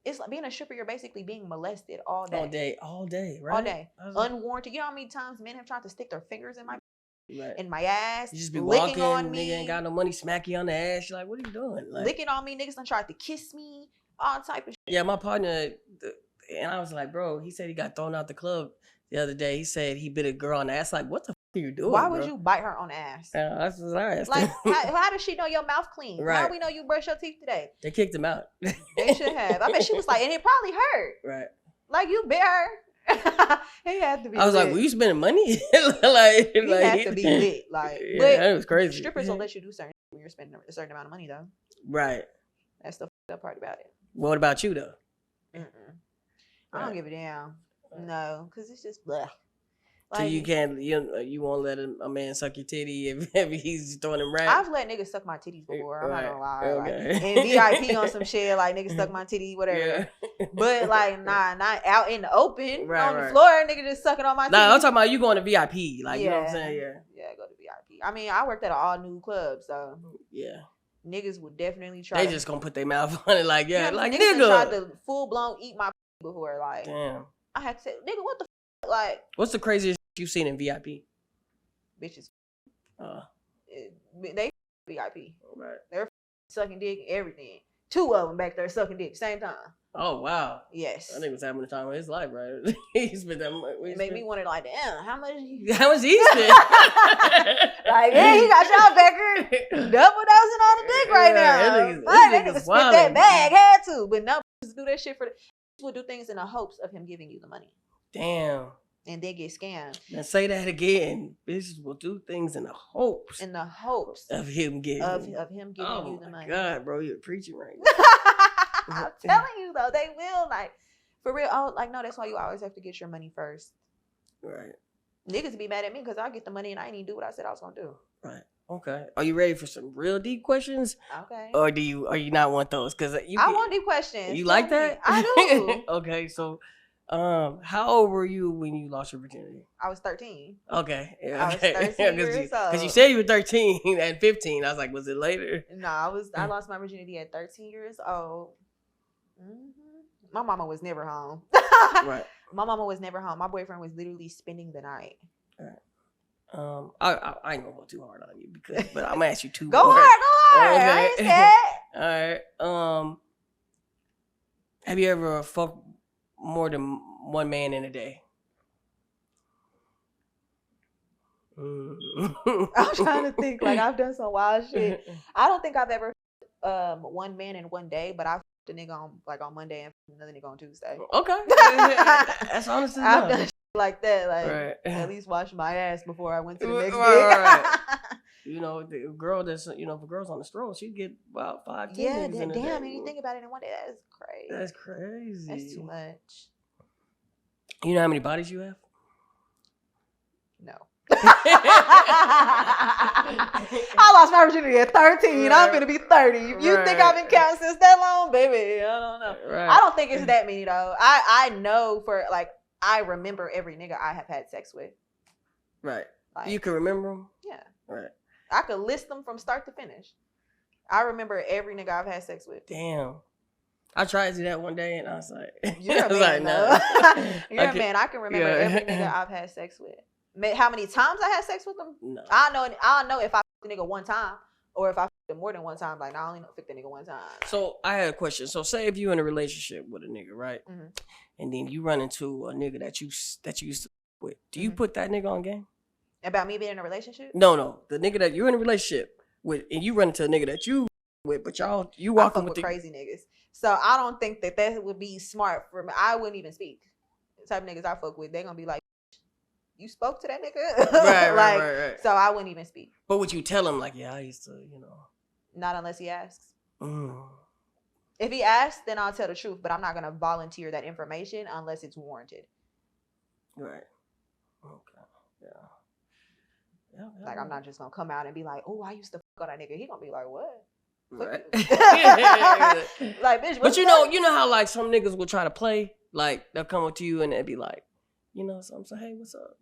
It's like being a stripper. You're basically being molested all day. All day, right? All day, unwarranted. You know how many times men have tried to stick their fingers in my right. in my ass, you just be licking walking, on me. Nigga ain't got no money, smack you on the ass. You're like, what are you doing? Like, licking on me, niggas done tried to kiss me, all type of shit. Yeah, my partner, and I was like, bro, he said he got thrown out the club the other day. He said he bit a girl on the ass. Like, what the are you doing? Why would you bite her on the ass? That's what I asked. Like, how does she know your mouth clean? Right. How do we know you brush your teeth today? They kicked him out. They should have. I bet she was like, and it probably hurt. Right. Like, you bit her. He had to be. I was lit. like, were you spending money? He had to be lit. Like, yeah, but that was crazy. Strippers will let you do certain when you're spending a certain amount of money, though. Right. That's the f***ed up part about it. What about you though? I don't give a damn. No, because it's just blah. So Like, you can't, you won't let a man suck your titty if he's throwing him right. I've let niggas suck my titties before. I'm not gonna lie. Okay. Like, and VIP on some shit, like niggas suck my titty, whatever. Yeah. But like, not out in the open, on the Right. floor, nigga just sucking on my titty. Nah, I'm talking about you going to VIP, like you know what I'm saying? Yeah. Yeah, go to VIP. I mean, I worked at an all new club, so Yeah. niggas would definitely try. They just gonna put their mouth on it, like like niggas nigga. tried to full blown eat my before, like. Damn. I had to say, nigga, what the like? What's the craziest you've seen in VIP? Bitches. Right. They VIP. They're sucking dick, everything. Two of them back there sucking dick same time. Oh wow. Yes. I think was having the time of his life, right? He spent that money. It made me wonder, like, damn, how much he How much he spent? like, yeah, he got y'all Becker double dosing on the dick right now. That nigga spent that bag, had to. But no, just do that shit for the will do things in the hopes of him giving you the money. Damn. And they get scammed. Now say that again. Bitches will do things in the hopes. In the hopes of him getting of him giving you the money. Oh my God, bro, you're preaching right now. I'm telling you though, they will, like, for real. Oh, like, no, that's why you always have to get your money first. Right. Niggas be mad at me because I get the money and I ain't even do what I said I was gonna do. Right. Okay. Are you ready for some real deep questions? Okay. Or are you not want those? Because I want deep questions. You like that? I do. Okay, so how old were you when you lost your virginity? I was 13. Okay. I was 13 years old. Because you said you were 13 and 15. I was like, was it later? No, I lost my virginity at 13 years old. Mm-hmm. My mama was never home. Right. My mama was never home. My boyfriend was literally spending the night. All right. I ain't gonna go too hard on you but I'm gonna ask you two Go more. hard. Okay. I ain't scared. All right. Have you ever fucked more than one man in a day? I'm trying to think. Like, I've done some wild shit. I don't think I've ever one man in one day, but I've fucked a nigga on Monday and another nigga on Tuesday. Okay. That's honestly I've done shit like that. Like, right. at least wash my ass before I went to the next right. You know, the girl that's, if a girl's on the stroll, she'd get about 5, 10 yeah, niggas in a damn, day. and you think about it in one day, that's crazy. That's crazy. That's too much. You know how many bodies you have? No. I lost my virginity at 13. I'm gonna be 30. If you think I've been counting since that long, baby, I don't know. Right. I don't think it's that many though. I know for, like, I remember every nigga I have had sex with. Right. Like, You can remember them? Yeah. Right. I could list them from start to finish. I remember every nigga I've had sex with. Damn. I tried to do that one day and I was like, You're a man, like, though. You're a man. I can remember every nigga I've had sex with. How many times I had sex with them? No. I know if I fucked the nigga one time or if I fucked him more than one time. Like, I only fucked the nigga one time. So I had a question. So say if you're in a relationship with a nigga, right? Mm-hmm. And then you run into a nigga that you used to with. Do you put that nigga on game? About me being in a relationship? No. The nigga that you're in a relationship with, and you run into a nigga that you with, but you walking with crazy niggas. So I don't think that would be smart for me. I wouldn't even speak. The type of niggas I fuck with, they gonna be like, you spoke to that nigga? Right. So I wouldn't even speak. But would you tell him, like, yeah, I used to, Not unless he asks. Mm. If he asks, then I'll tell the truth, but I'm not gonna volunteer that information unless it's warranted. Right. Okay. Yeah. Like, I'm not just gonna come out and be like, oh, I used to fuck on that nigga. He gonna be like, what? Right. Like, bitch, but you know how, like, some niggas will try to play, like, they'll come up to you and they'll be like, so I'm saying, hey, what's up?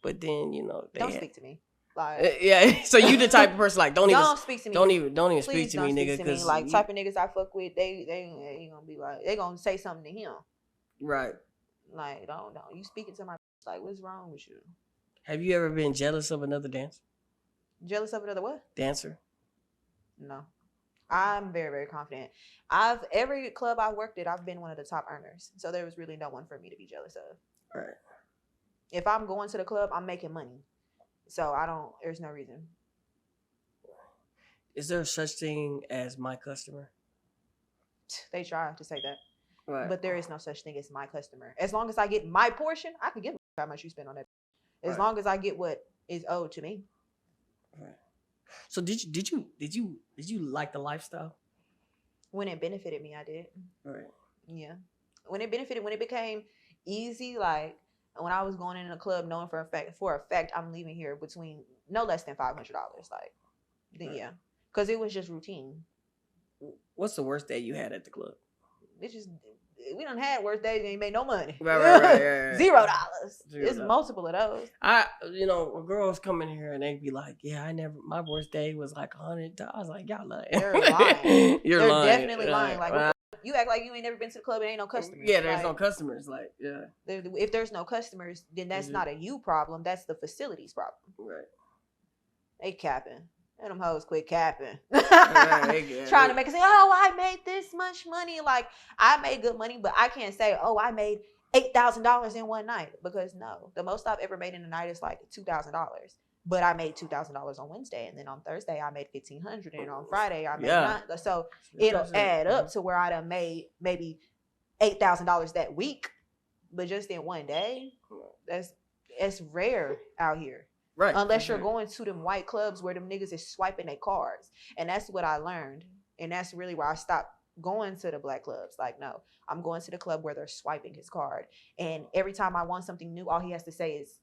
But then, they don't speak to me. Like, yeah. So you the type of person, like, don't speak to me. Don't even Please speak to me, nigga. Because like, type of niggas I fuck with, they gonna be like, they gonna say something to him. Right. Like, don't you speaking to my, like, what's wrong with you? Have you ever been jealous of another dancer? Jealous of another what? Dancer. No. I'm very, very confident. Every club I've worked at, I've been one of the top earners. So there was really no one for me to be jealous of. Right. If I'm going to the club, I'm making money. So there's no reason. Is there such thing as my customer? They try to say that. Right. But there is no such thing as my customer. As long as I get my portion, I can give how much you spend on that. As long as I get what is owed to me. Right. So did you like the lifestyle? When it benefited me, I did. Right. Yeah. When it became easy, like when I was going in a club knowing for a fact I'm leaving here between no less than $500. Like, then yeah. Because it was just routine. What's the worst day you had at the club? We done had worse days and ain't made no money. Right. $0. It's multiple of those. A girls come in here and they be like, yeah, my worst day was like $100. I was like, y'all lying. They're lying. They're lying. definitely lying. Like, you act like you ain't never been to the club and ain't no customers. Yeah, there's no customers. Like, yeah. If there's no customers, then that's not a you problem. That's the facility's problem. Right. They capping. And them hoes quit capping. Right, Trying to make it say, oh, I made this much money. Like, I made good money, but I can't say, oh, I made $8,000 in one night. Because no, the most I've ever made in a night is like $2,000. But I made $2,000 on Wednesday, and then on Thursday I made $1,500, and on Friday I made nine. So it'll add up to where I done made maybe $8,000 that week, but just in one day. It's rare out here. Right. Unless you're going to them white clubs where them niggas is swiping their cards. And that's what I learned. And that's really why I stopped going to the black clubs. Like, no, I'm going to the club where they're swiping his card. And every time I want something new, all he has to say is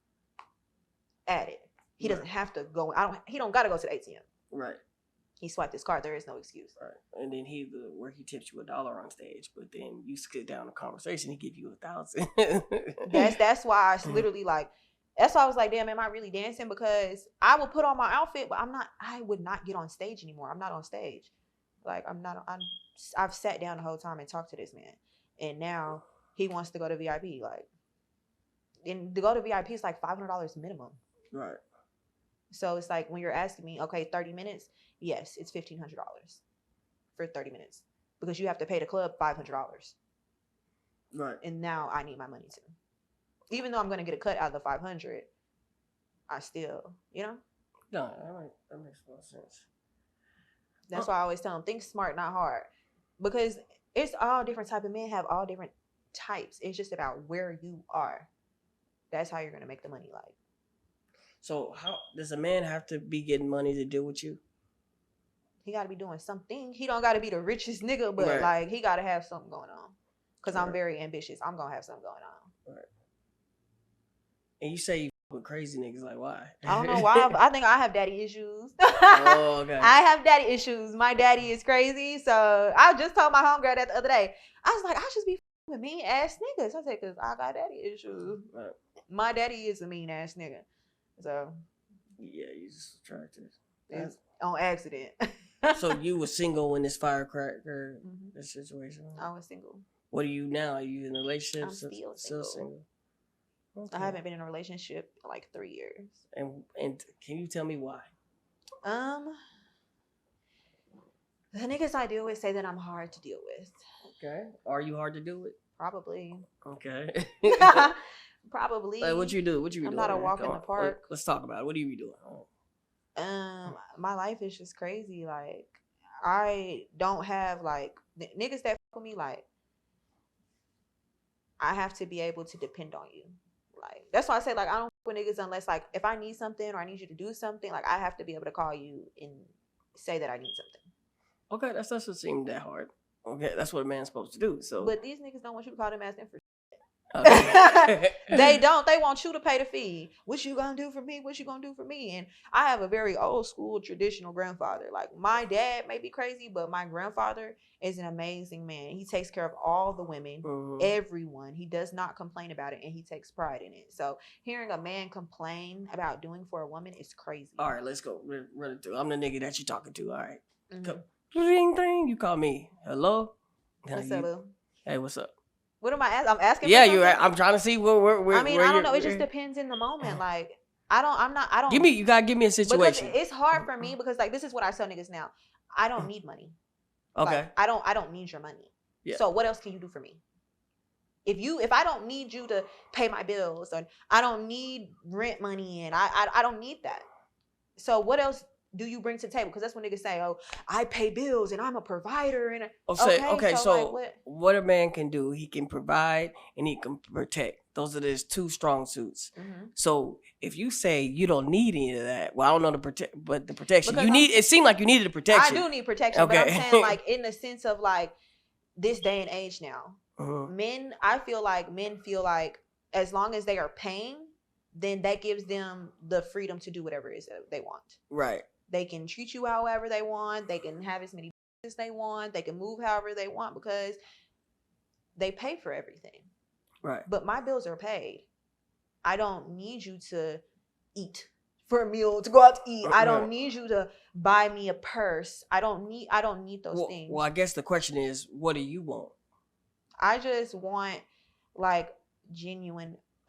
add it. He doesn't have to go. He don't got to go to the ATM. Right. He swiped his card. There is no excuse. Right. And then where he tips you $1 on stage, but then you sit down a conversation, he give you 1,000. That's why I literally like. That's why I was like, damn, am I really dancing? Because I would put on my outfit, but I would not get on stage anymore. I'm not on stage. Like, I've sat down the whole time and talked to this man. And now he wants to go to VIP. Like, and to go to VIP is like $500 minimum. Right. So it's like, when you're asking me, okay, 30 minutes, yes, it's $1,500 for 30 minutes. Because you have to pay the club $500. Right. And now I need my money too. Even though I'm going to get a cut out of the 500, I still, No, that makes a lot of sense. That's why I always tell them, think smart, not hard. Because it's all different type of men have all different types. It's just about where you are. That's how you're going to make the money. Like, so how does a man have to be getting money to deal with you? He got to be doing something. He don't got to be the richest nigga, but right. like, he got to have something going on. Because I'm very ambitious. I'm going to have something going on. Right. And you say you with crazy niggas, like, why? I don't know why. I think I have daddy issues. Oh, okay. I have daddy issues. My daddy is crazy. So I just told my homegirl that the other day. I was like, I just be with mean ass niggas. I said, because I got daddy issues. Right. My daddy is a mean ass nigga. So. Yeah, you just attracted. It's on accident. So you were single when this firecracker this situation? I was single. What are you now? Are you in a relationship? I'm still single. Okay. I haven't been in a relationship in like 3 years. And can you tell me why? The niggas I deal with say that I'm hard to deal with. Okay. Are you hard to deal with? Probably. Okay. Probably. Like, what you do? What you be I'm doing? not a walk in the park. Let's talk about it. What do you be doing? My life is just crazy. Like, I don't have like niggas that fuck with me. Like, I have to be able to depend on you. Like, that's why I say, like, I don't fuck with niggas unless, like, if I need something or I need you to do something, like, I have to be able to call you and say that I need something. Okay, that doesn't seem that hard. Okay, that's what a man's supposed to do. So, but these niggas don't want you to call them asking for. Okay. They don't. They want you to pay the fee. What you gonna do for me? What you gonna do for me? And I have a very old school traditional grandfather. Like, my dad may be crazy, but my grandfather is an amazing man. He takes care of all the women, everyone. He does not complain about it, and he takes pride in it. So hearing a man complain about doing for a woman is crazy. All right, let's go. Run it through. I'm the nigga that you're talking to. All right. Mm-hmm. Ding, ding. You call me. Hello? What's up, Lou? Hey, what's up? What am I asking? I'm asking. Yeah, you're. I'm trying to see where. I mean, I don't know. It just depends in the moment. Like, I don't. You gotta give me a situation. Because it's hard for me because, like, this is what I tell niggas now. I don't need money. Okay. Like, I don't need your money. Yeah. So what else can you do for me? If I don't need you to pay my bills, or I don't need rent money, and I don't need that. So what else do you bring to the table? Because that's when niggas say, "Oh, I pay bills and I'm a provider." And okay, so like, what a man can do, he can provide and he can protect. Those are his two strong suits. Mm-hmm. So if you say you don't need any of that, well, I don't know the protection. Because it seemed like you needed the protection. I do need protection, okay. But I'm saying, like, in the sense of, like, this day and age now, I feel like men feel like as long as they are paying, then that gives them the freedom to do whatever it is that they want. Right. They can treat you however they want. They can have as many as they want. They can move however they want because they pay for everything. Right. But my bills are paid. I don't need you to eat for a meal, to go out to eat. I don't need you to buy me a purse. I don't need those things. Well, I guess the question is, what do you want? I just want, like,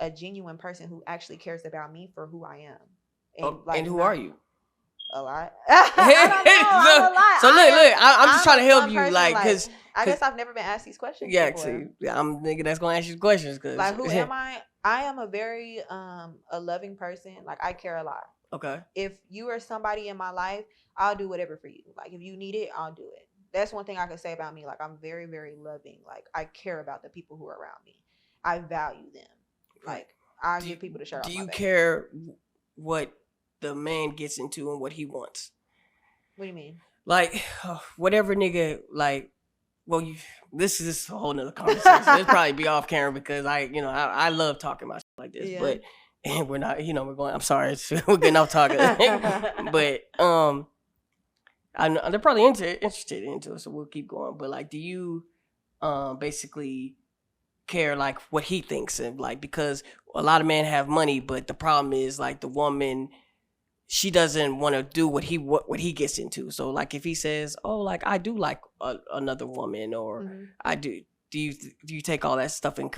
a genuine person who actually cares about me for who I am. And who are you? A lot. I don't know. I'm a lot. So look, I'm just trying to a help fun you, person, like, cause I guess I've never been asked these questions yeah, before. see, I'm the nigga that's gonna ask you questions, cause Like, who am I? I am a very a loving person. Like, I care a lot. Okay. If you are somebody in my life, I'll do whatever for you. Like, if you need it, I'll do it. That's one thing I can say about me. Like, I'm very, very loving. Like, I care about the people who are around me. I value them. Like, I give people the shirt off my back. Do you care what the man gets into and what he wants? What do you mean? Like, whatever nigga, like, well, this is a whole nother conversation. It'll probably be off camera because I love talking about shit like this, Yeah. but and we're not, we're going. I'm sorry, we're getting off talking, but they're probably interested into it, so we'll keep going. But like, do you basically care like what he thinks, and like, because a lot of men have money, but the problem is like the woman, she doesn't want to do what he gets into. So like if he says, oh, like I do like another woman, or I do you take all that stuff in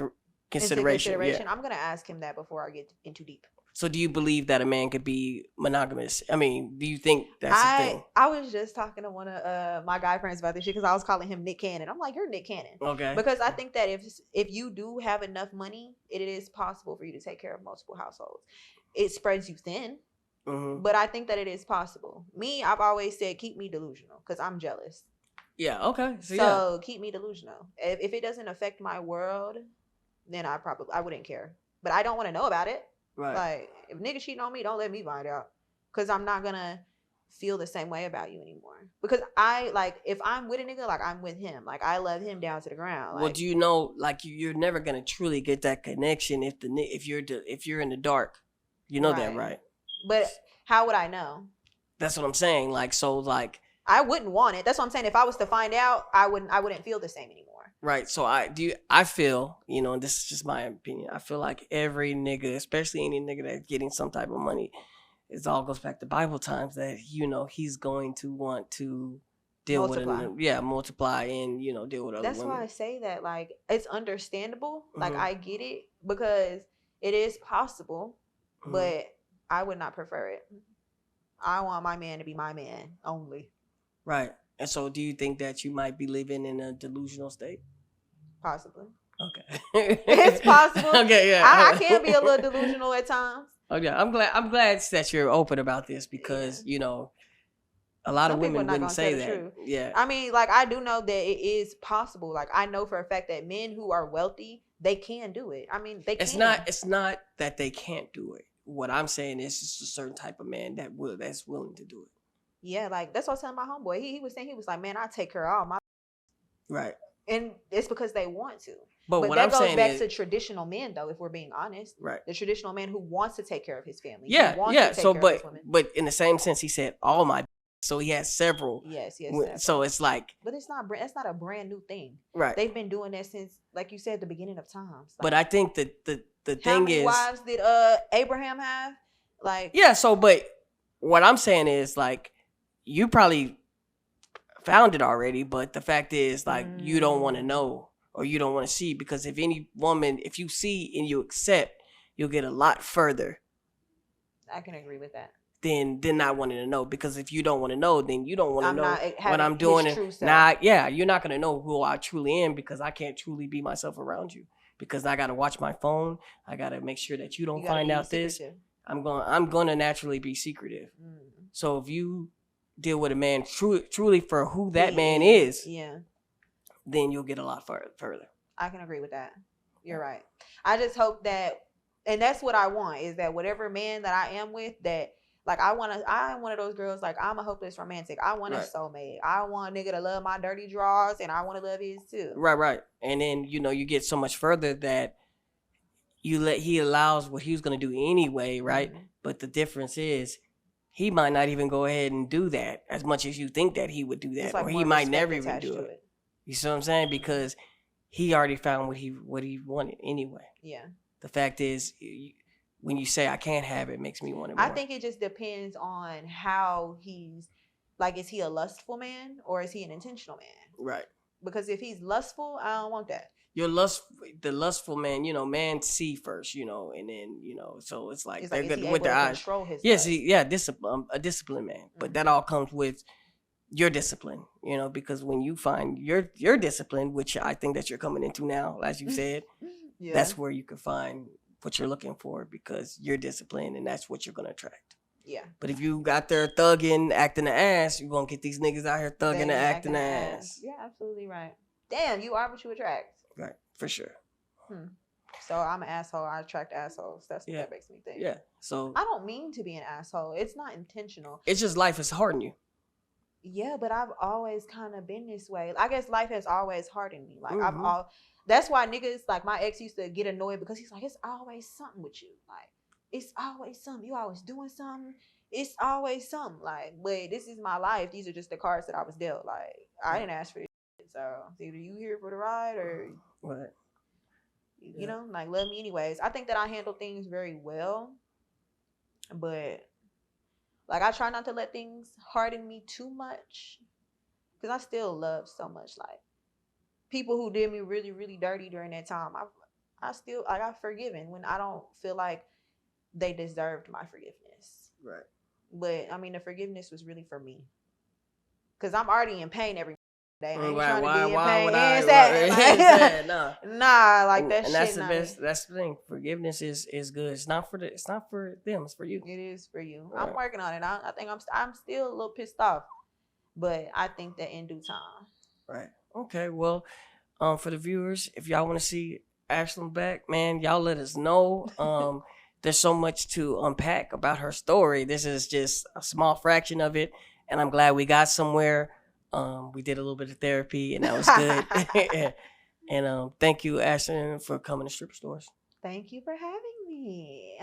consideration? Yeah. I'm gonna ask him that before I get in too deep. So do you believe that a man could be monogamous? I mean, do you think that's the thing? I was just talking to one of my guy friends about this shit because I was calling him Nick Cannon. I'm like, you're Nick Cannon. Okay. Because I think that if you do have enough money, it is possible for you to take care of multiple households. It spreads you thin, but I think that it is possible. Me, I've always said, keep me delusional because I'm jealous. Yeah, okay. So keep me delusional. If it doesn't affect my world, then I wouldn't care. But I don't want to know about it. Right. Like, if niggas cheating on me, don't let me find out. Because I'm not going to feel the same way about you anymore. Because if I'm with a nigga, like, I'm with him. Like, I love him down to the ground. Like, well, do you know, like, you're never going to truly get that connection if you're in the dark. You know that, right? But how would I know? That's what I'm saying. Like, so, like, I wouldn't want it. That's what I'm saying. If I was to find out, I wouldn't feel the same anymore. Right. So I feel, and this is just my opinion, I feel like every nigga, especially any nigga that's getting some type of money, it all goes back to Bible times that, he's going to want to deal multiply. Multiply and, deal with other women. That's why I say that, like, it's understandable. Like, I get it because it is possible, but I would not prefer it. I want my man to be my man only. Right. And so do you think that you might be living in a delusional state? Possibly. Okay. It's possible. Okay, yeah. I can be a little delusional at times. Okay. I'm glad that you're open about this because, a lot of women wouldn't say that. Truth. Yeah. I mean, like, I do know that it is possible. Like, I know for a fact that men who are wealthy, they can do it. I mean, they can. It's not that they can't do it. What I'm saying is just a certain type of man that's willing to do it. Yeah, like, that's what I was telling my homeboy. He was saying, he was like, man, I take care of all my. Right. And it's because they want to. But what that I'm goes saying back is, to traditional men, though, if we're being honest. Right. The traditional man who wants to take care of his family. Yeah. So, but in the same sense, he said all my. So he has several. Yes. So it's like. But that's not a brand new thing. Right. They've been doing that since, like you said, the beginning of times. Like, but I think that the thing is. How many wives did Abraham have? Like. Yeah. So, but what I'm saying is, like, you probably found it already, but the fact is, like, you don't want to know or you don't want to see, because if any woman, if you see and you accept, you'll get a lot further. I can agree with that. Than not wanting to know, because if you don't want to know, then you don't want to know what I'm doing. You're not going to know who I truly am, because I can't truly be myself around you, because I got to watch my phone. I got to make sure that you don't find out this. I'm going to naturally be secretive. So if you deal with a man truly for who that man is, then you'll get a lot further. I can agree with that. You're right. I just hope that, and that's what I want, is that whatever man that I am with, that, like, I am one of those girls, like, I'm a hopeless romantic. I want a soulmate. I want a nigga to love my dirty drawers, and I want to love his too. Right. And then, you get so much further that he allows what he was going to do anyway, right? But the difference is, he might not even go ahead and do that as much as you think that he would do that, like, or he might never even do it. You see what I'm saying? Because he already found what he wanted anyway. Yeah. The fact is, when you say I can't have it, makes me want it more. I think it just depends on how he's, like, is he a lustful man or is he an intentional man? Right. Because if he's lustful, I don't want that. the lustful man, man see first, and then, so it's like It's they're like, is he good able with to their eyes. control his Yes, lust? discipline, a disciplined man, but that all comes with your discipline, because when you find your discipline, which I think that you're coming into now, as you said, Yeah. that's where you can find what you're looking for, because you're disciplined and that's what you're gonna attract. Yeah. But if you got there thugging, acting the ass, you're gonna get these niggas out here thugging and acting the ass. You're absolutely right. Damn, you are what you attract. Right, for sure. So I'm an asshole. I attract assholes. That's what that makes me think. Yeah. So I don't mean to be an asshole. It's not intentional. It's just life is hard on you. Yeah, but I've always kind of been this way. I guess life has always hardened me. Like that's why niggas, like my ex used to get annoyed because he's like, it's always something with you. Like, it's always something. You always doing something. It's always something. Like, but this is my life. These are just the cards that I was dealt. Like, I didn't ask for this shit. So either you here for the ride or Right. You know, like, love me anyways. I think that I handle things very well, but like I try not to let things harden me too much, because I still love so much. Like, people who did me really, really dirty during that time, I still, I got forgiven when I don't feel like they deserved my forgiveness. Right. But I mean, the forgiveness was really for me, because I'm already in pain every day. I ain't Right. trying to be in Why pain would and I? sad. Like, Nah. nah, like that and shit. that's the not best. it. That's the thing. Forgiveness is good. It's not for them. It's for you. It is for you. Right. I'm working on it. I think I'm still a little pissed off, but I think that in due time. Right. Okay. Well, for the viewers, if y'all want to see Ashlynn back, man, y'all let us know. There's so much to unpack about her story. This is just a small fraction of it, and I'm glad we got somewhere. We did a little bit of therapy, and that was good. And thank you, Ashlynn, for coming to Strip Stores. Thank you for having me.